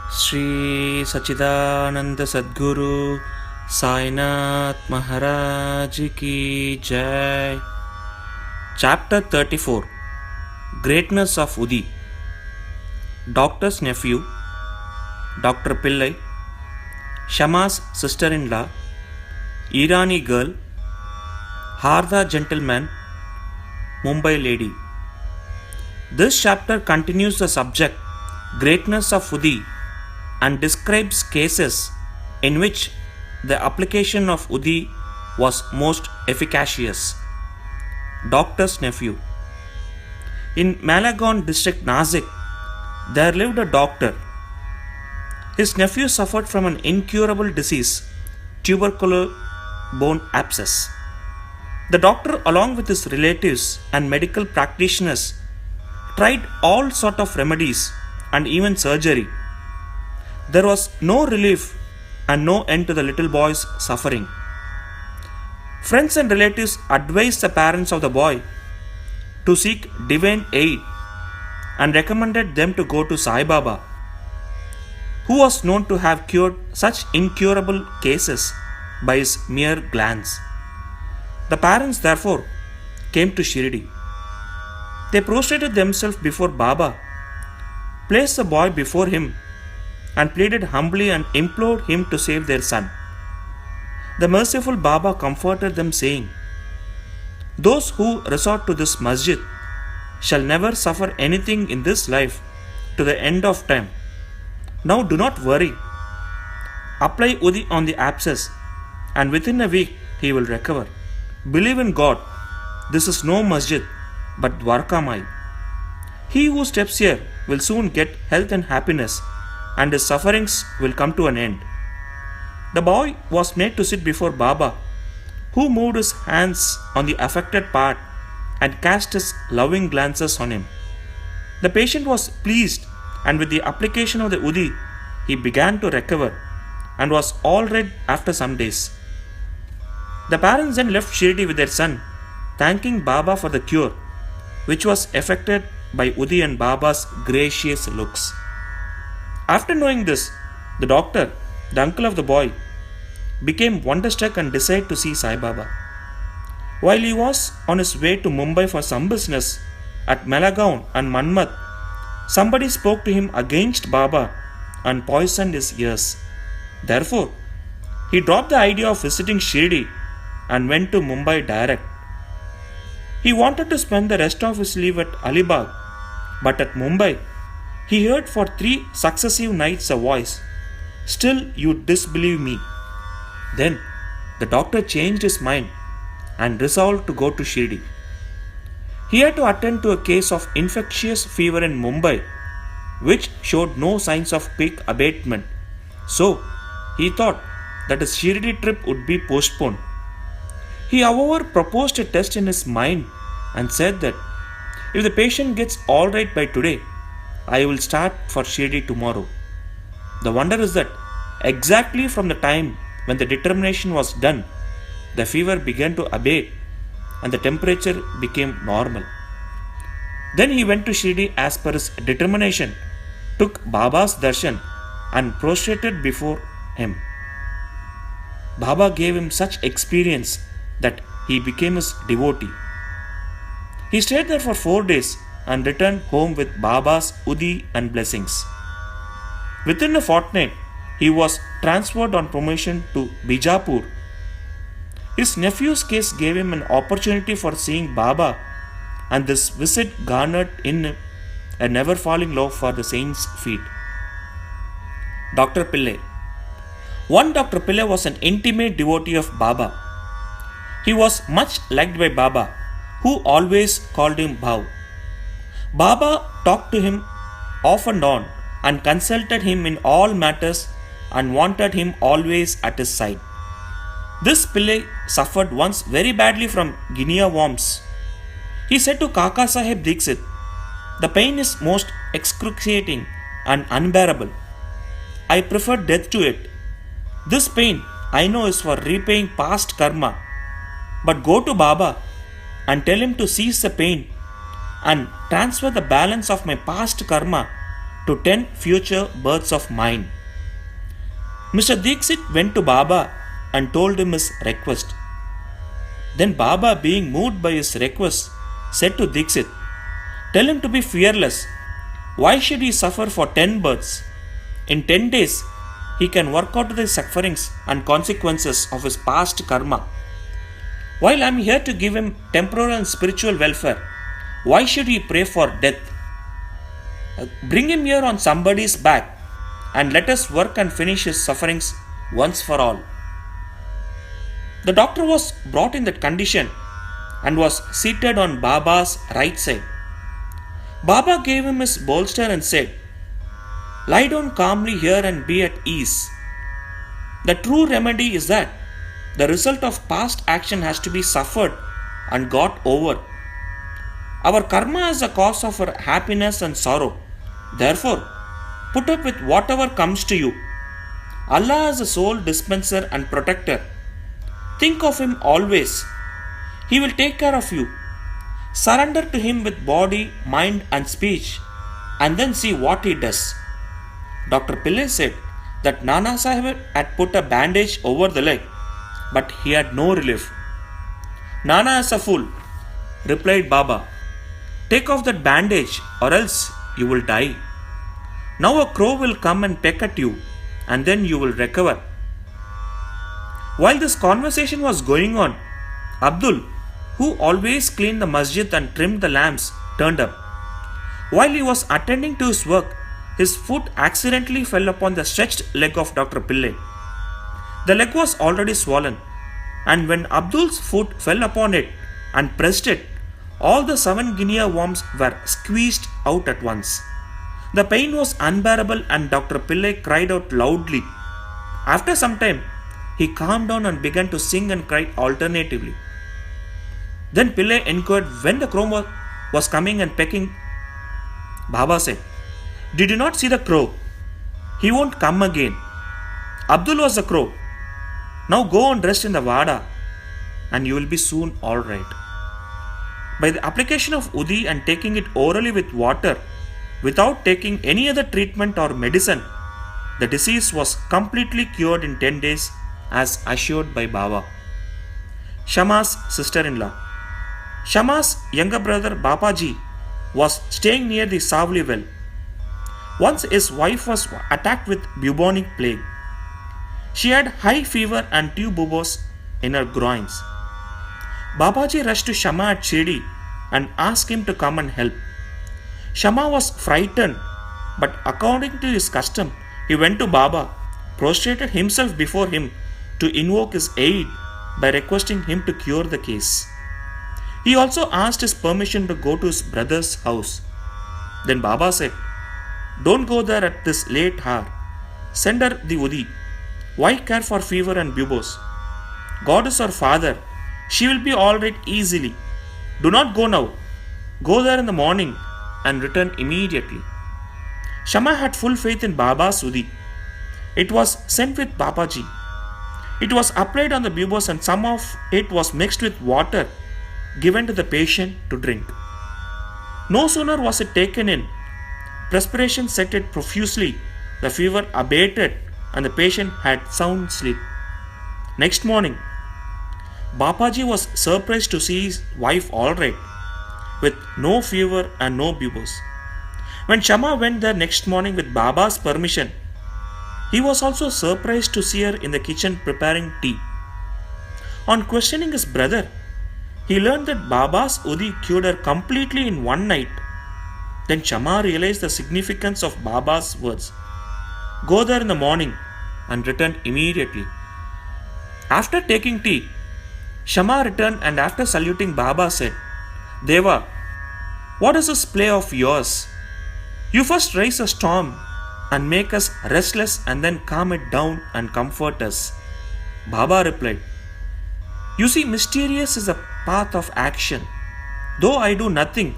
Sri Satchidananda Sadguru Sai Maharaj Ki Jai. Chapter 34. Greatness of Udi. Doctor's nephew, Dr. Pillai, Shama's sister-in-law, Irani girl, Hardha gentleman, Mumbai lady. This chapter continues the subject Greatness of Udi and describes cases in which the application of Udi was most efficacious. Doctor's nephew. In Malagon district Nasik, there lived a doctor. His nephew suffered from an incurable disease, tubercular bone abscess. The doctor, along with his relatives and medical practitioners, tried all sort of remedies and even surgery. There was no relief and no end to the little boy's suffering. Friends and relatives advised the parents of the boy to seek divine aid and recommended them to go to Sai Baba, who was known to have cured such incurable cases by his mere glance. The parents therefore came to Shirdi. They prostrated themselves before Baba, placed the boy before him, and pleaded humbly and implored him to save their son. The merciful Baba comforted them, saying, "Those who resort to this masjid shall never suffer anything in this life to the end of time. Now do not worry. Apply Udi on the abscess, and within a week he will recover. Believe in God. This is no masjid, but Dwarkamai. He who steps here will soon get health and happiness, and his sufferings will come to an end." The boy was made to sit before Baba, who moved his hands on the affected part and cast his loving glances on him. The patient was pleased, and with the application of the Udi, he began to recover and was all right after some days. The parents then left Shirdi with their son, thanking Baba for the cure, which was effected by Udi and Baba's gracious looks. After knowing this, the doctor, the uncle of the boy, became wonderstruck and decided to see Sai Baba. While he was on his way to Mumbai for some business, at Melagaon and Manmat, somebody spoke to him against Baba and poisoned his ears. Therefore, he dropped the idea of visiting Shirdi and went to Mumbai direct. He wanted to spend the rest of his leave at Alibag, but at Mumbai, he heard for 3 successive nights a voice, "Still you disbelieve me." Then the doctor changed his mind and resolved to go to Shirdi. He had to attend to a case of infectious fever in Mumbai, which showed no signs of quick abatement. So he thought that his Shirdi trip would be postponed. He, however, proposed a test in his mind and said that if the patient gets all right by today, I will start for Shirdi tomorrow. The wonder is that exactly from the time when the determination was done, the fever began to abate and the temperature became normal. Then he went to Shirdi as per his determination, took Baba's darshan and prostrated before him. Baba gave him such experience that he became his devotee. He stayed there for 4 days and returned home with Baba's Udi and blessings. Within a fortnight, he was transferred on promotion to Bijapur. His nephew's case gave him an opportunity for seeing Baba, and this visit garnered in him a never-falling love for the saint's feet. Dr. Pillai. One Dr. Pillai was an intimate devotee of Baba. He was much liked by Baba, who always called him Bhav. Baba talked to him off and on and consulted him in all matters and wanted him always at his side. This Pillai suffered once very badly from guinea worms. He said to Kaka Sahib Dixit, "The pain is most excruciating and unbearable. I prefer death to it. This pain I know is for repaying past karma. But go to Baba and tell him to cease the pain and transfer the balance of my past karma to 10 future births of mine. Mr. Dixit went to Baba and told him his request. Then Baba, being moved by his request, said to Dixit, "Tell him to be fearless. Why should he suffer for 10 births? In 10 days, he can work out the sufferings and consequences of his past karma. While I am here to give him temporal and spiritual welfare, why should he pray for death? Bring him here on somebody's back and let us work and finish his sufferings once for all." The doctor was brought in that condition and was seated on Baba's right side. Baba gave him his bolster and said, "Lie down calmly here and be at ease. The true remedy is that the result of past action has to be suffered and got over. Our karma is the cause of our happiness and sorrow. Therefore, put up with whatever comes to you. Allah is the sole dispenser and protector. Think of Him always. He will take care of you. Surrender to Him with body, mind, and speech, and then see what He does." Dr. Pillai said that Nana Sahib had put a bandage over the leg, but he had no relief. "Nana is a fool," replied Baba. "Take off that bandage or else you will die. Now a crow will come and peck at you, and then you will recover." While this conversation was going on, Abdul, who always cleaned the masjid and trimmed the lamps, turned up. While he was attending to his work, his foot accidentally fell upon the stretched leg of Dr. Pillai. The leg was already swollen, and when Abdul's foot fell upon it and pressed it, all the 7 guinea worms were squeezed out at once. The pain was unbearable and Dr. Pillai cried out loudly. After some time, he calmed down and began to sing and cry alternatively. Then Pillai inquired when the crow was coming and pecking. Baba said, "Did you not see the crow? He won't come again. Abdul was the crow. Now go and rest in the Vada and you will be soon alright." By the application of Udi and taking it orally with water, without taking any other treatment or medicine, the disease was completely cured in 10 days as assured by Baba. Shama's sister-in-law. Shama's younger brother Babaji was staying near the Savli well. Once his wife was attacked with bubonic plague. She had high fever and 2 buboes in her groins. Babaji rushed to Shama at Shirdi and asked him to come and help. Shama was frightened, but according to his custom, he went to Baba, prostrated himself before him to invoke his aid by requesting him to cure the case. He also asked his permission to go to his brother's house. Then Baba said, "Don't go there at this late hour. Send her the Udi. Why care for fever and buboes? God is her father. She will be alright easily. Do not go now. Go there in the morning and return immediately." Shama had full faith in Baba's Udi. It was sent with Babaji. It was applied on the buboes and some of it was mixed with water given to the patient to drink. No sooner was it taken in, perspiration set it profusely, the fever abated, and the patient had sound sleep. Next morning, Babaji was surprised to see his wife alright, with no fever and no buboes. When Shama went there next morning with Baba's permission, he was also surprised to see her in the kitchen preparing tea. On questioning his brother, he learned that Baba's Udi cured her completely in one night. Then Shama realized the significance of Baba's words. "Go there in the morning and return immediately." After taking tea, Shama returned and after saluting Baba said, "Deva, what is this play of yours? You first raise a storm and make us restless and then calm it down and comfort us." Baba replied, "You see, mysterious is a path of action. Though I do nothing,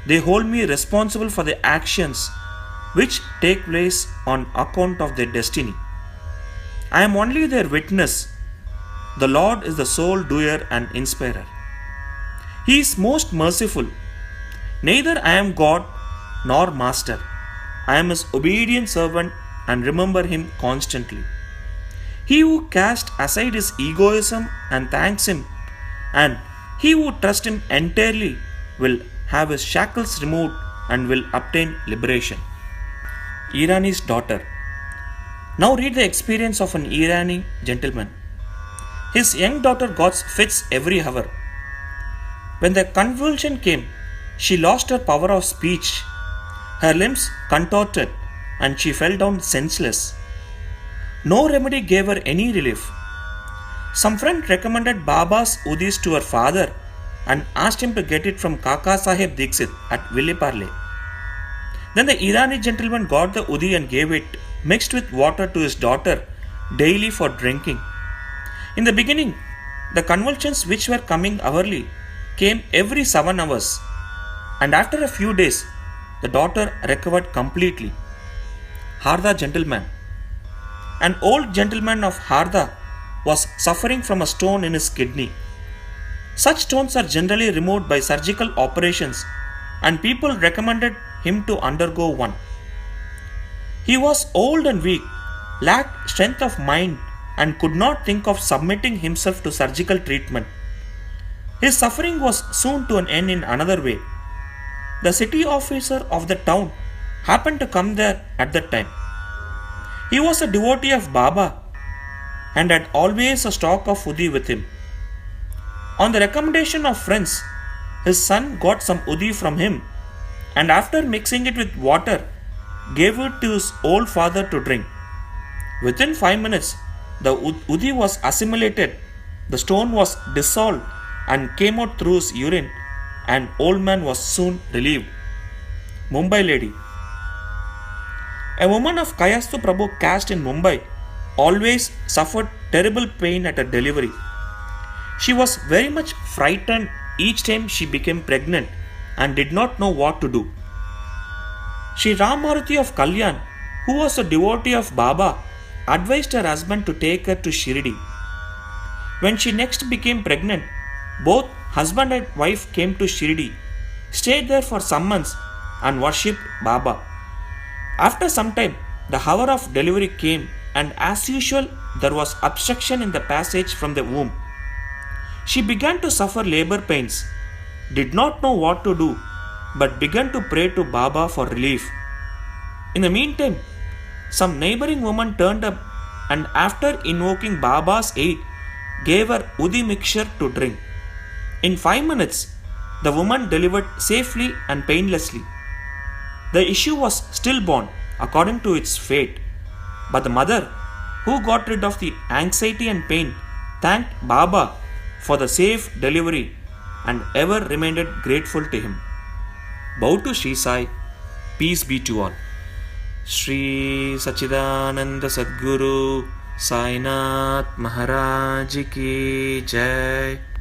they hold me responsible for the actions which take place on account of their destiny. I am only their witness. The Lord is the sole doer and inspirer. He is most merciful. Neither I am God nor master. I am his obedient servant and remember him constantly. He who casts aside his egoism and thanks him, and he who trusts him entirely, will have his shackles removed and will obtain liberation. Irani's daughter. Now read the experience of an Irani gentleman. His young daughter got fits every hour. When the convulsion came, she lost her power of speech. Her limbs contorted and she fell down senseless. No remedy gave her any relief. Some friend recommended Baba's udis to her father and asked him to get it from Kaka Sahib Dixit at Villeparle. Then the Irani gentleman got the udi and gave it mixed with water to his daughter daily for drinking. In the beginning, the convulsions which were coming hourly came every 7 hours, and after a few days, the daughter recovered completely. Harda gentleman. An old gentleman of Harda was suffering from a stone in his kidney. Such stones are generally removed by surgical operations, and people recommended him to undergo one. He was old and weak, lacked strength of mind, and could not think of submitting himself to surgical treatment. His suffering was soon to an end in another way. The city officer of the town happened to come there at that time. He was a devotee of Baba and had always a stock of udi with him. On the recommendation of friends, his son got some udi from him and after mixing it with water, gave it to his old father to drink. Within 5 minutes, the udi was assimilated, the stone was dissolved and came out through his urine, and old man was soon relieved. Mumbai lady. A woman of Kayastu Prabhu caste in Mumbai always suffered terrible pain at her delivery. She was very much frightened each time she became pregnant and did not know what to do. Shri Ram Maruti of Kalyan, who was a devotee of Baba, advised her husband to take her to Shirdi. When she next became pregnant, both husband and wife came to Shirdi, stayed there for some months and worshipped Baba. After some time, the hour of delivery came and as usual there was obstruction in the passage from the womb. She began to suffer labor pains, did not know what to do, but began to pray to Baba for relief. In the meantime, some neighboring woman turned up and after invoking Baba's aid, gave her udi mixture to drink. In 5 minutes, the woman delivered safely and painlessly. The issue was stillborn according to its fate, but the mother, who got rid of the anxiety and pain, thanked Baba for the safe delivery and ever remained grateful to him. Bow to Sri Sai, peace be to all. Sri Satchidananda Sadguru Sainath Maharaj Ki Jai.